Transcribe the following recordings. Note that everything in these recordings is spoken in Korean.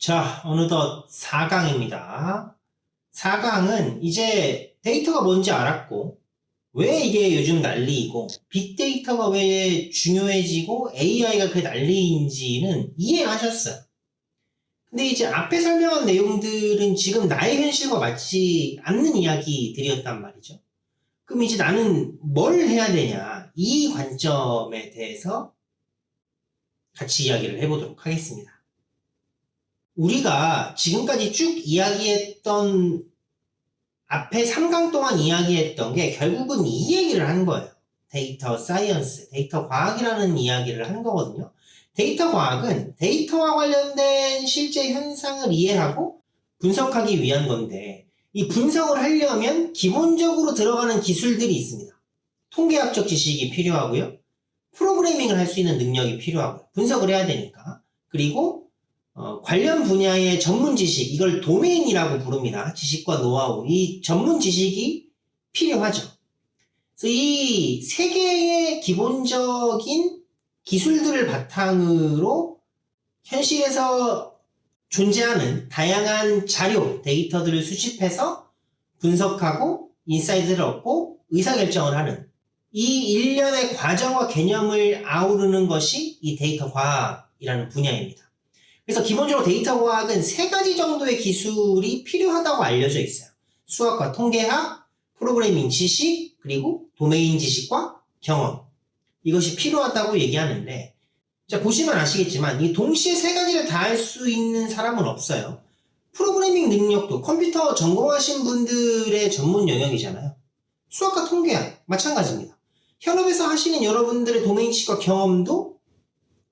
자, 어느덧 4강입니다. 4강은 이제 데이터가 뭔지 알았고, 왜 이게 요즘 난리이고, 빅데이터가 왜 중요해지고, AI가 그게 난리인지는 이해하셨어요. 근데 이제 앞에 설명한 내용들은 지금 나의 현실과 맞지 않는 이야기들이었단 말이죠. 그럼 이제 나는 뭘 해야 되냐, 이 관점에 대해서 같이 이야기를 해보도록 하겠습니다. 우리가 지금까지 쭉 이야기했던 앞에 3강 동안 이야기했던 게 결국은 이 얘기를 한 거예요. 데이터 사이언스, 데이터 과학이라는 이야기를 한 거거든요. 데이터 과학은 데이터와 관련된 실제 현상을 이해하고 분석하기 위한 건데, 이 분석을 하려면 기본적으로 들어가는 기술들이 있습니다. 통계학적 지식이 필요하고요. 프로그래밍을 할 수 있는 능력이 필요하고요. 분석을 해야 되니까. 그리고 관련 분야의 전문 지식, 이걸 도메인이라고 부릅니다. 지식과 노하우, 이 전문 지식이 필요하죠. 그래서 이 세 개의 기본적인 기술들을 바탕으로 현실에서 존재하는 다양한 자료, 데이터들을 수집해서 분석하고 인사이트를 얻고 의사결정을 하는 이 일련의 과정과 개념을 아우르는 것이 이 데이터 과학이라는 분야입니다. 그래서 기본적으로 데이터 과학은 3가지 정도의 기술이 필요하다고 알려져 있어요. 수학과 통계학, 프로그래밍 지식, 그리고 도메인 지식과 경험. 이것이 필요하다고 얘기하는데, 자, 보시면 아시겠지만 이 동시에 3가지를 다 할 수 있는 사람은 없어요. 프로그래밍 능력도 컴퓨터 전공하신 분들의 전문 영역이잖아요. 수학과 통계학 마찬가지입니다. 현업에서 하시는 여러분들의 도메인 지식과 경험도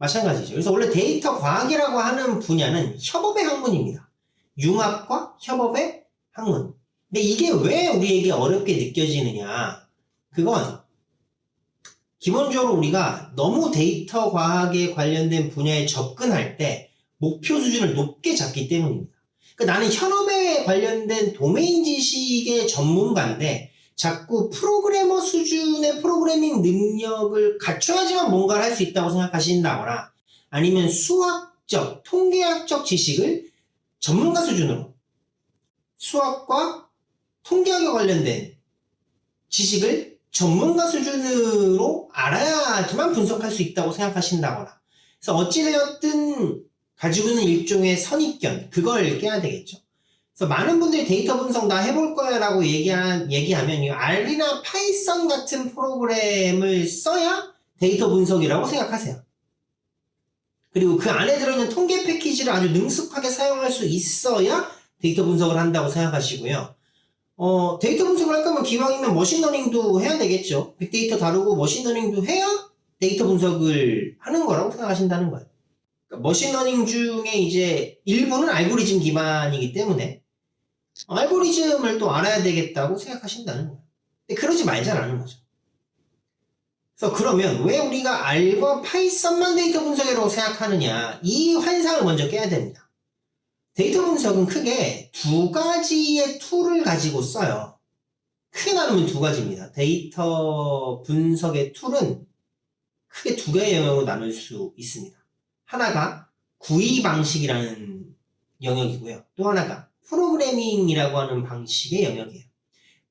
마찬가지죠. 그래서 원래 데이터 과학이라고 하는 분야는 협업의 학문입니다. 융합과 협업의 학문. 근데 이게 왜 우리에게 어렵게 느껴지느냐? 그건 기본적으로 우리가 너무 데이터 과학에 관련된 분야에 접근할 때 목표 수준을 높게 잡기 때문입니다. 그러니까 나는 현업에 관련된 도메인 지식의 전문가인데 자꾸 프로그래머 수준의 프로그래밍 능력을 갖춰야지만 뭔가를 할 수 있다고 생각하신다거나, 아니면 수학적, 통계학적 지식을 전문가 수준으로, 수학과 통계학에 관련된 지식을 전문가 수준으로 알아야지만 분석할 수 있다고 생각하신다거나, 그래서 어찌되었든 가지고 있는 일종의 선입견, 그걸 깨야 되겠죠. 그래서 많은 분들이 데이터 분석 나 해볼 거야 라고 얘기하면 이 R이나 파이썬 같은 프로그램을 써야 데이터 분석이라고 생각하세요. 그리고 그 안에 들어있는 통계 패키지를 아주 능숙하게 사용할 수 있어야 데이터 분석을 한다고 생각하시고요. 데이터 분석을 할 거면 기왕이면 머신러닝도 해야 되겠죠. 빅데이터 다루고 머신러닝도 해야 데이터 분석을 하는 거라고 생각하신다는 거예요. 그러니까 머신러닝 중에 이제 일부는 알고리즘 기반이기 때문에 알고리즘을 또 알아야 되겠다고 생각하신다는 거예요. 근데 그러지 말자라는 거죠. 그래서 그러면 왜 우리가 R과 파이썬만 데이터 분석이라고 생각하느냐, 이 환상을 먼저 깨야 됩니다. 데이터 분석은 크게 2가지의 툴을 가지고 써요. 크게 나누면 2가지입니다. 데이터 분석의 툴은 크게 2개의 영역으로 나눌 수 있습니다. 하나가 구이 방식이라는 영역이고요. 또 하나가 프로그래밍이라고 하는 방식의 영역이에요.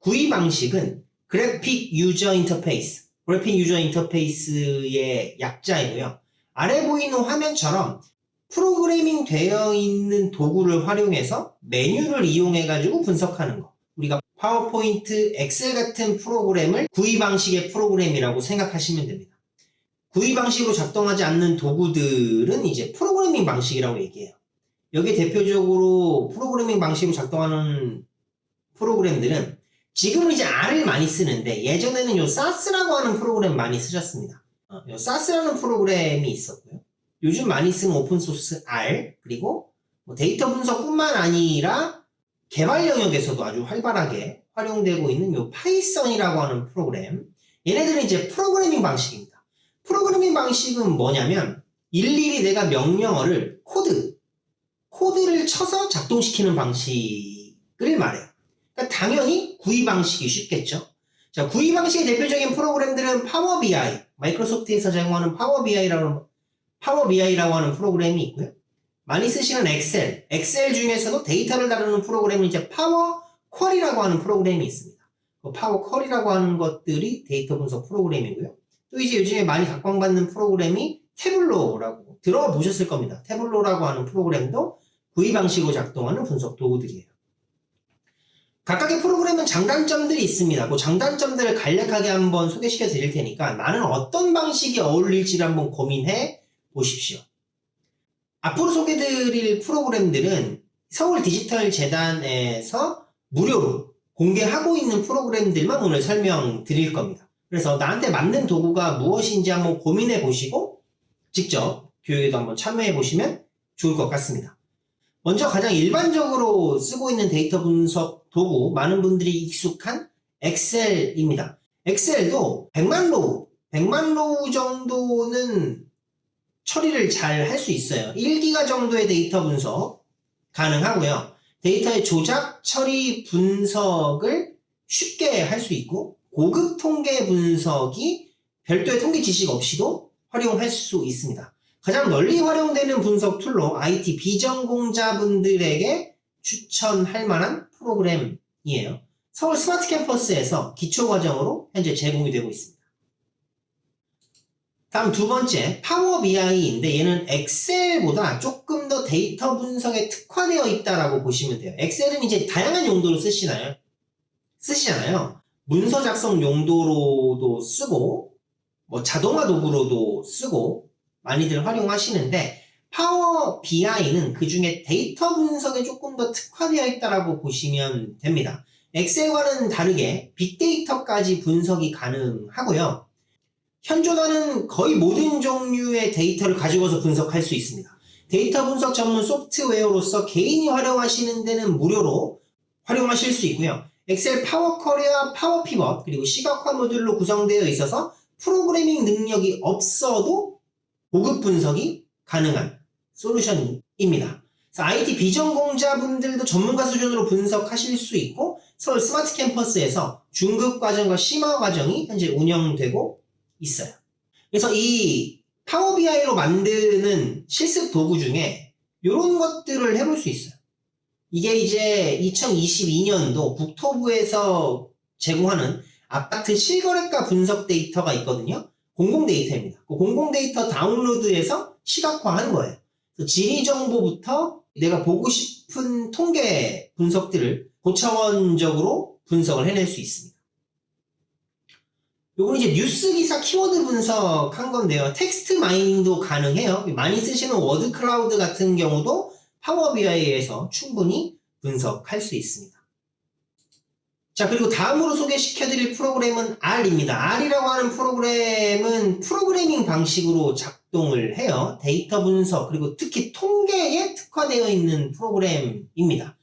구이 방식은 그래픽 유저 인터페이스, 그래픽 유저 인터페이스의 약자이고요. 아래 보이는 화면처럼 프로그래밍 되어 있는 도구를 활용해서 메뉴를 이용해 가지고 분석하는 거. 우리가 파워포인트, 엑셀 같은 프로그램을 구이 방식의 프로그램이라고 생각하시면 됩니다. 구이 방식으로 작동하지 않는 도구들은 이제 프로그래밍 방식이라고 얘기해요. 여기 대표적으로 프로그래밍 방식으로 작동하는 프로그램들은 지금은 이제 R을 많이 쓰는데, 예전에는 요 SAS라고 하는 프로그램 많이 쓰셨습니다. 요 SAS라는 프로그램이 있었고요. 요즘 많이 쓰는 오픈소스 R, 그리고 데이터 분석뿐만 아니라 개발 영역에서도 아주 활발하게 활용되고 있는 요 파이썬이라고 하는 프로그램. 얘네들은 이제 프로그래밍 방식입니다. 프로그래밍 방식은 뭐냐면 일일이 내가 명령어를 코드를 쳐서 작동시키는 방식을 말해요. 그러니까 당연히 구이 방식이 쉽겠죠. 자, 구이 방식의 대표적인 프로그램들은 파워 BI, 마이크로소프트에서 제공하는 파워 BI라고 하는 프로그램이 있고요. 많이 쓰시는 엑셀 중에서도 데이터를 다루는 프로그램은 이제 파워 쿼리라고 하는 프로그램이 있습니다. 그 파워 쿼리라고 하는 것들이 데이터 분석 프로그램이고요. 또 이제 요즘에 많이 각광받는 프로그램이 태블로라고 들어보셨을 겁니다. 태블로라고 하는 프로그램도 구이 방식으로 작동하는 분석 도구들이에요. 각각의 프로그램은 장단점들이 있습니다. 그 장단점들을 간략하게 한번 소개시켜 드릴 테니까 나는 어떤 방식이 어울릴지를 한번 고민해 보십시오. 앞으로 소개드릴 프로그램들은 서울 디지털 재단에서 무료로 공개하고 있는 프로그램들만 오늘 설명드릴 겁니다. 그래서 나한테 맞는 도구가 무엇인지 한번 고민해 보시고 직접 교육에도 한번 참여해 보시면 좋을 것 같습니다. 먼저 가장 일반적으로 쓰고 있는 데이터 분석 도구, 많은 분들이 익숙한 엑셀입니다. 엑셀도 100만 로우 정도는 처리를 잘 할 수 있어요. 1기가 정도의 데이터 분석 가능하고요. 데이터의 조작, 처리, 분석을 쉽게 할 수 있고 고급 통계 분석이 별도의 통계 지식 없이도 활용할 수 있습니다. 가장 널리 활용되는 분석 툴로 IT 비전공자분들에게 추천할 만한 프로그램이에요. 서울 스마트 캠퍼스에서 기초과정으로 현재 제공이 되고 있습니다. 다음 두 번째, 파워 BI인데 얘는 엑셀보다 조금 더 데이터 분석에 특화되어 있다라고 보시면 돼요. 엑셀은 이제 다양한 용도로 쓰시잖아요. 문서 작성 용도로도 쓰고, 자동화 도구로도 쓰고, 많이들 활용하시는데, 파워 BI는 그 중에 데이터 분석에 조금 더 특화되어 있다라고 보시면 됩니다. 엑셀과는 다르게 빅데이터까지 분석이 가능하고요. 현존하는 거의 모든 종류의 데이터를 가지고서 분석할 수 있습니다. 데이터 분석 전문 소프트웨어로서 개인이 활용하시는 데는 무료로 활용하실 수 있고요. 엑셀 파워 쿼리와 파워 피벗 그리고 시각화 모듈로 구성되어 있어서 프로그래밍 능력이 없어도 고급 분석이 가능한 솔루션입니다. 그래서 IT 비전공자분들도 전문가 수준으로 분석하실 수 있고 서울 스마트 캠퍼스에서 중급 과정과 심화 과정이 현재 운영되고 있어요. 그래서 이 파워 BI로 만드는 실습 도구 중에 이런 것들을 해볼 수 있어요. 이게 이제 2022년도 국토부에서 제공하는 아파트 실거래가 분석 데이터가 있거든요. 공공 데이터입니다. 그 공공 데이터 다운로드해서 시각화하는 거예요. 지리 정보부터 내가 보고 싶은 통계 분석들을 고차원적으로 분석을 해낼 수 있습니다. 요건 이제 뉴스 기사 키워드 분석한 건데요. 텍스트 마이닝도 가능해요. 많이 쓰시는 워드 클라우드 같은 경우도 파워 BI에서 충분히 분석할 수 있습니다. 자, 그리고 다음으로 소개시켜드릴 프로그램은 R입니다. R이라고 하는 프로그램은 프로그래밍 방식으로 작동을 해요. 데이터 분석, 그리고 특히 통계에 특화되어 있는 프로그램입니다.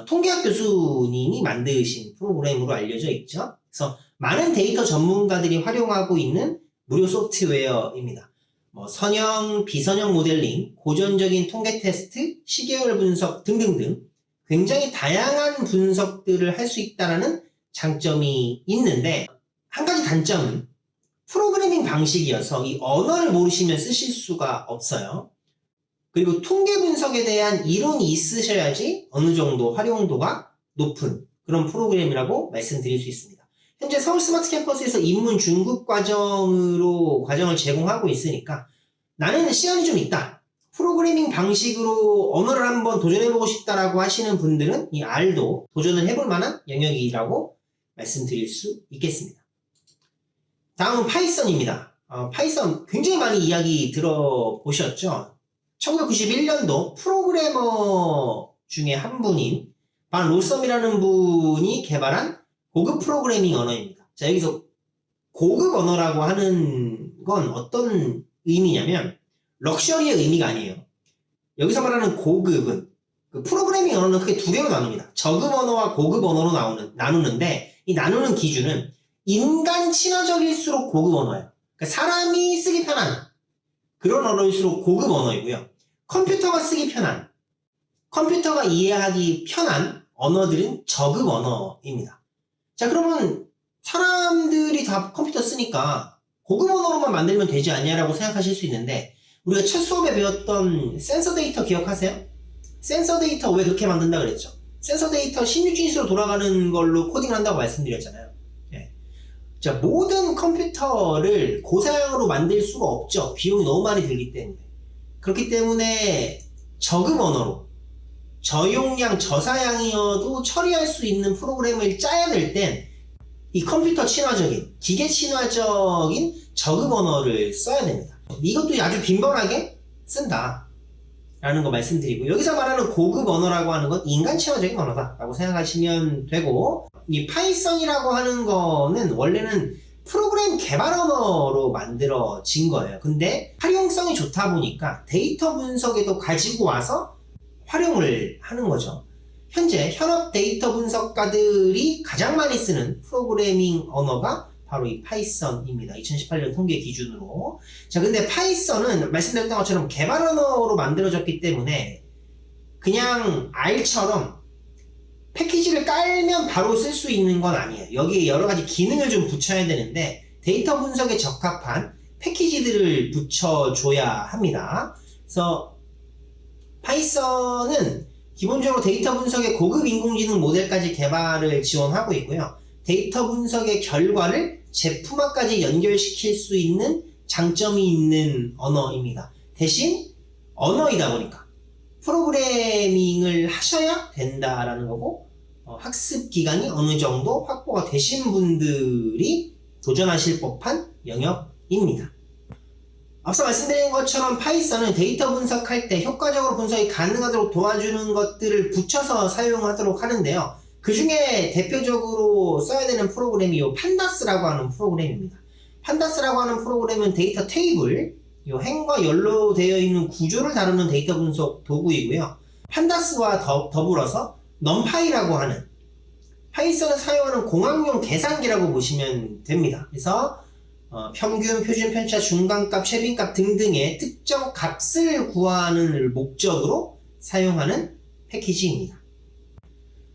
통계학 교수님이 만드신 프로그램으로 알려져 있죠. 그래서 많은 데이터 전문가들이 활용하고 있는 무료 소프트웨어입니다. 선형, 비선형 모델링, 고전적인 통계 테스트, 시계열 분석 등등등 굉장히 다양한 분석들을 할 수 있다는 장점이 있는데 한 가지 단점은 프로그래밍 방식이어서 이 언어를 모르시면 쓰실 수가 없어요. 그리고 통계 분석에 대한 이론이 있으셔야지 어느 정도 활용도가 높은 그런 프로그램이라고 말씀드릴 수 있습니다. 현재 서울 스마트 캠퍼스에서 입문 중급 과정으로 과정을 제공하고 있으니까 나는 시간이 좀 있다. 프로그래밍 방식으로 언어를 한번 도전해보고 싶다라고 하시는 분들은 이 R도 도전을 해볼 만한 영역이라고 말씀드릴 수 있겠습니다. 다음은 파이썬입니다. 파이썬 굉장히 많이 이야기 들어보셨죠? 1991년도 프로그래머 중에 한 분인 반 로썸이라는 분이 개발한 고급 프로그래밍 언어입니다. 자, 여기서 고급 언어라고 하는 건 어떤 의미냐면 럭셔리의 의미가 아니에요. 여기서 말하는 고급은 그 프로그래밍 언어는 크게 두 개로 나눕니다. 저급 언어와 고급 언어로 나누는데 이 나누는 기준은 인간 친화적일수록 고급 언어예요. 그러니까 사람이 쓰기 편한 그런 언어일수록 고급 언어이고요. 컴퓨터가 쓰기 편한, 컴퓨터가 이해하기 편한 언어들은 저급 언어입니다. 자, 그러면 사람들이 다 컴퓨터 쓰니까 고급 언어로만 만들면 되지 않냐라고 생각하실 수 있는데 우리가 첫 수업에 배웠던 센서 데이터 기억하세요? 센서 데이터 왜 그렇게 만든다 그랬죠? 센서 데이터 16진수로 돌아가는 걸로 코딩을 한다고 말씀드렸잖아요. 예. 자, 모든 컴퓨터를 고사양으로 만들 수가 없죠. 비용이 너무 많이 들기 때문에. 그렇기 때문에 저급 언어로 저용량, 저사양이어도 처리할 수 있는 프로그램을 짜야 될 땐 이 컴퓨터 친화적인, 기계 친화적인 저급 언어를 써야 됩니다. 이것도 아주 빈번하게 쓴다 라는 거 말씀드리고, 여기서 말하는 고급 언어라고 하는 건 인간 친화적인 언어다 라고 생각하시면 되고, 이 파이썬이라고 하는 거는 원래는 프로그램 개발 언어로 만들어진 거예요. 근데 활용성이 좋다 보니까 데이터 분석에도 가지고 와서 활용을 하는 거죠. 현재 현업 데이터 분석가들이 가장 많이 쓰는 프로그래밍 언어가 바로 이 파이썬입니다. 2018년 통계 기준으로. 자, 근데 파이썬은 말씀드렸던 것처럼 개발 언어로 만들어졌기 때문에 그냥 R처럼 패키지를 깔면 바로 쓸 수 있는 건 아니에요. 여기에 여러 가지 기능을 좀 붙여야 되는데 데이터 분석에 적합한 패키지들을 붙여줘야 합니다. 그래서 파이썬은 기본적으로 데이터 분석의 고급 인공지능 모델까지 개발을 지원하고 있고요. 데이터 분석의 결과를 제품화까지 연결시킬 수 있는 장점이 있는 언어입니다. 대신 언어이다 보니까 프로그래밍을 하셔야 된다라는 거고, 학습 기간이 어느 정도 확보가 되신 분들이 도전하실 법한 영역입니다. 앞서 말씀드린 것처럼 파이썬은 데이터 분석할 때 효과적으로 분석이 가능하도록 도와주는 것들을 붙여서 사용하도록 하는데요. 그 중에 대표적으로 써야 되는 프로그램이 이 판다스라고 하는 프로그램입니다. 판다스라고 하는 프로그램은 데이터 테이블, 이 행과 열로 되어 있는 구조를 다루는 데이터 분석 도구이고요. 판다스와 더불어서 넘파이라고 하는 파이썬을 사용하는 공학용 계산기라고 보시면 됩니다. 그래서 평균, 표준, 편차, 중간값, 최빈값 등등의 특정 값을 구하는 목적으로 사용하는 패키지입니다.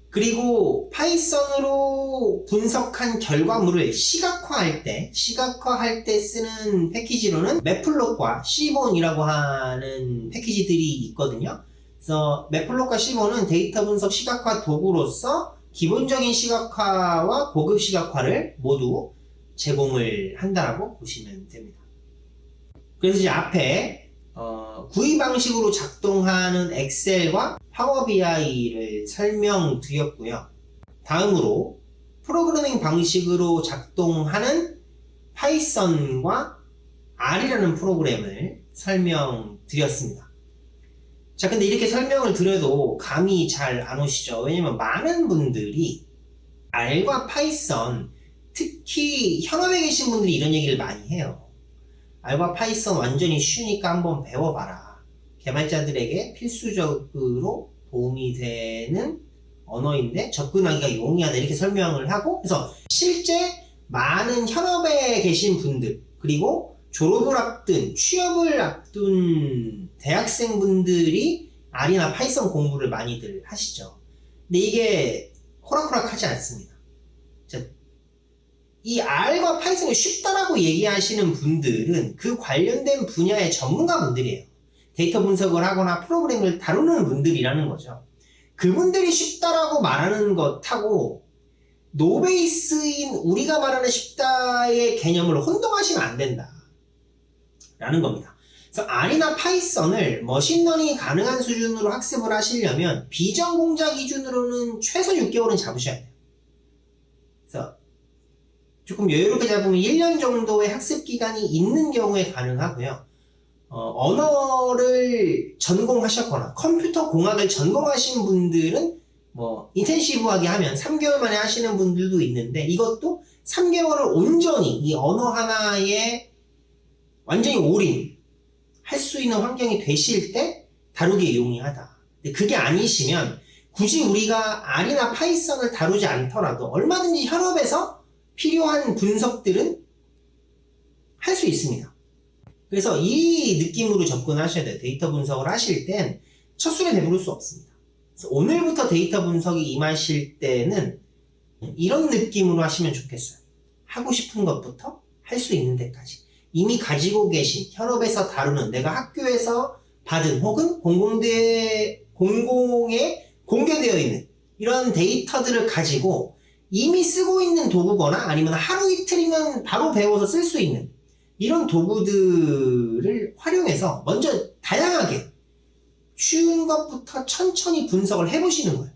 그리고 파이썬으로 분석한 결과물을 시각화할 때 쓰는 패키지로는 매플롯과 시본이라고 하는 패키지들이 있거든요. 그래서 매플롯과 시본은 데이터 분석 시각화 도구로서 기본적인 시각화와 고급 시각화를 모두 제공을 한다라고 보시면 됩니다. 그래서 이제 앞에 구이 방식으로 작동하는 엑셀과 파워 BI를 설명드렸고요. 다음으로 프로그래밍 방식으로 작동하는 파이썬과 R이라는 프로그램을 설명드렸습니다. 자, 근데 이렇게 설명을 드려도 감이 잘 안 오시죠? 왜냐면 많은 분들이 R과 파이썬, 특히 현업에 계신 분들이 이런 얘기를 많이 해요. R과 파이썬 완전히 쉬우니까 한번 배워봐라. 개발자들에게 필수적으로 도움이 되는 언어인데 접근하기가 용이하다, 이렇게 설명을 하고, 그래서 실제 많은 현업에 계신 분들, 그리고 졸업을 앞둔, 취업을 앞둔 대학생분들이 R이나 파이썬 공부를 많이들 하시죠. 근데 이게 호락호락하지 않습니다. 이 R과 파이썬이 쉽다라고 얘기하시는 분들은 그 관련된 분야의 전문가분들이에요. 데이터 분석을 하거나 프로그램을 다루는 분들이라는 거죠. 그분들이 쉽다라고 말하는 것하고 노베이스인 우리가 말하는 쉽다의 개념을 혼동하시면 안 된다 라는 겁니다. 그래서 R이나 파이썬을 머신러닝이 가능한 수준으로 학습을 하시려면 비전공자 기준으로는 최소 6개월은 잡으셔야 돼요. 그래서 조금 여유롭게 잡으면 1년 정도의 학습 기간이 있는 경우에 가능하고요. 언어를 전공하셨거나 컴퓨터 공학을 전공하신 분들은 뭐 인텐시브하게 하면 3개월 만에 하시는 분들도 있는데, 이것도 3개월을 온전히 이 언어 하나에 완전히 올인 할 수 있는 환경이 되실 때 다루기 용이하다. 근데 그게 아니시면 굳이 우리가 R이나 파이썬을 다루지 않더라도 얼마든지 현업에서 필요한 분석들은 할 수 있습니다. 그래서 이 느낌으로 접근하셔야 돼요. 데이터 분석을 하실 땐 첫 술에 배부를 수 없습니다. 그래서 오늘부터 데이터 분석이 임하실 때는 이런 느낌으로 하시면 좋겠어요. 하고 싶은 것부터 할 수 있는 데까지. 이미 가지고 계신 현업에서 다루는 내가 학교에서 받은 혹은 공공에 공개되어 있는 이런 데이터들을 가지고 이미 쓰고 있는 도구거나 아니면 하루 이틀이면 바로 배워서 쓸 수 있는 이런 도구들을 활용해서 먼저 다양하게 쉬운 것부터 천천히 분석을 해보시는 거예요.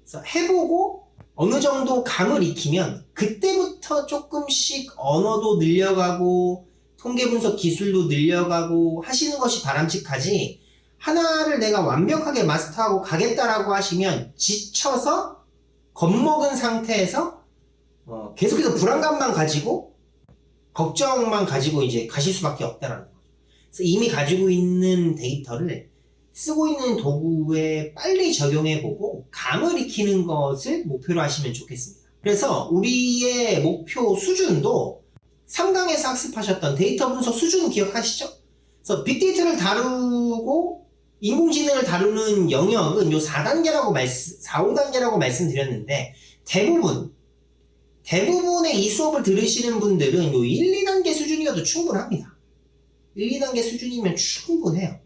그래서 해보고 어느 정도 감을 익히면 그때부터 조금씩 언어도 늘려가고 통계 분석 기술도 늘려가고 하시는 것이 바람직하지, 하나를 내가 완벽하게 마스터하고 가겠다라고 하시면 지쳐서 겁먹은 상태에서 계속해서 불안감만 가지고 걱정만 가지고 이제 가실 수밖에 없다라는 거죠. 그래서 이미 가지고 있는 데이터를 쓰고 있는 도구에 빨리 적용해보고 감을 익히는 것을 목표로 하시면 좋겠습니다. 그래서 우리의 목표 수준도 3강에서 학습하셨던 데이터 분석 수준 기억하시죠? 그래서 빅데이터를 다루고 인공지능을 다루는 영역은 요 4단계라고 4, 5단계라고 말씀드렸는데 대부분의 이 수업을 들으시는 분들은 요 1, 2단계 수준이어도 충분합니다. 1, 2단계 수준이면 충분해요.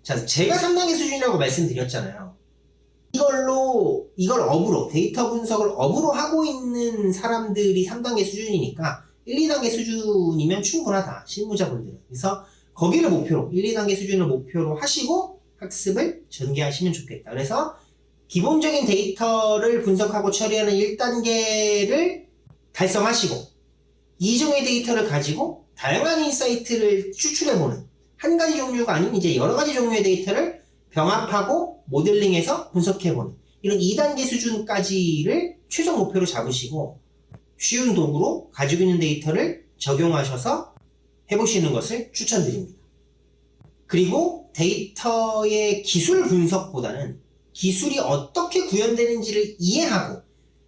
자, 제가 3단계 수준이라고 말씀드렸잖아요. 이걸 업으로, 데이터 분석을 업으로 하고 있는 사람들이 3단계 수준이니까 1, 2단계 수준이면 충분하다, 실무자분들은. 그래서 거기를 목표로, 1, 2단계 수준을 목표로 하시고 학습을 전개하시면 좋겠다. 그래서 기본적인 데이터를 분석하고 처리하는 1단계를 달성하시고, 이종의 데이터를 가지고 다양한 인사이트를 추출해보는, 한 가지 종류가 아닌 이제 여러 가지 종류의 데이터를 병합하고 모델링해서 분석해보는 이런 2단계 수준까지를 최종 목표로 잡으시고 쉬운 도구로 가지고 있는 데이터를 적용하셔서 해보시는 것을 추천드립니다. 그리고 데이터의 기술 분석보다는 기술이 어떻게 구현되는지를 이해하고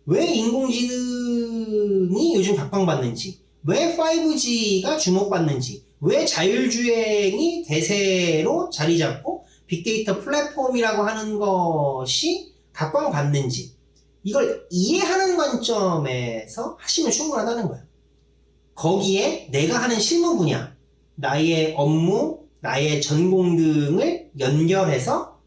왜 인공지능이 요즘 각광받는지, 왜 5G가 주목받는지, 왜 자율주행이 대세로 자리 잡고 빅데이터 플랫폼이라고 하는 것이 각광받는지, 이걸 이해하는 관점에서 하시면 충분하다는 거예요. 거기에 내가 하는 실무 분야, 나의 업무, 나의 전공 등을 연결해서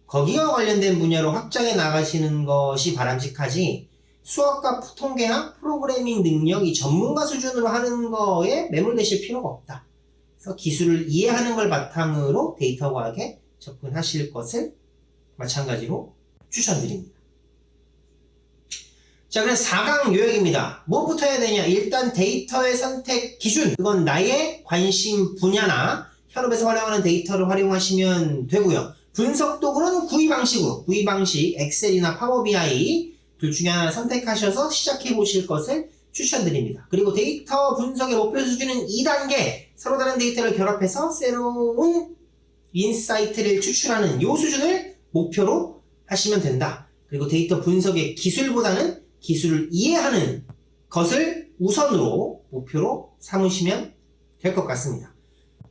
거기와 관련된 분야로 확장해 나가시는 것이 바람직하지, 수학과 통계학, 프로그래밍 능력이 전문가 수준으로 하는 거에 매몰되실 필요가 없다. 그래서 기술을 이해하는 걸 바탕으로 데이터 과학에 접근하실 것을 마찬가지로 추천드립니다. 자, 그래서 4강 요약입니다. 무엇부터 해야 되냐? 일단 데이터의 선택 기준, 그건 나의 관심 분야나 현업에서 활용하는 데이터를 활용하시면 되고요. 분석 도구는 구의 방식, 엑셀이나 파워 BI 둘 중에 하나 선택하셔서 시작해 보실 것을 추천드립니다. 그리고 데이터 분석의 목표 수준은 2단계, 서로 다른 데이터를 결합해서 새로운 인사이트를 추출하는 이 수준을 목표로 하시면 된다. 그리고 데이터 분석의 기술보다는 기술을 이해하는 것을 우선으로 목표로 삼으시면 될 것 같습니다.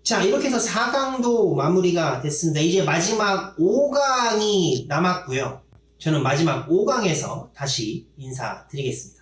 자, 이렇게 해서 4강도 마무리가 됐습니다. 이제 마지막 5강이 남았고요. 저는 마지막 5강에서 다시 인사드리겠습니다.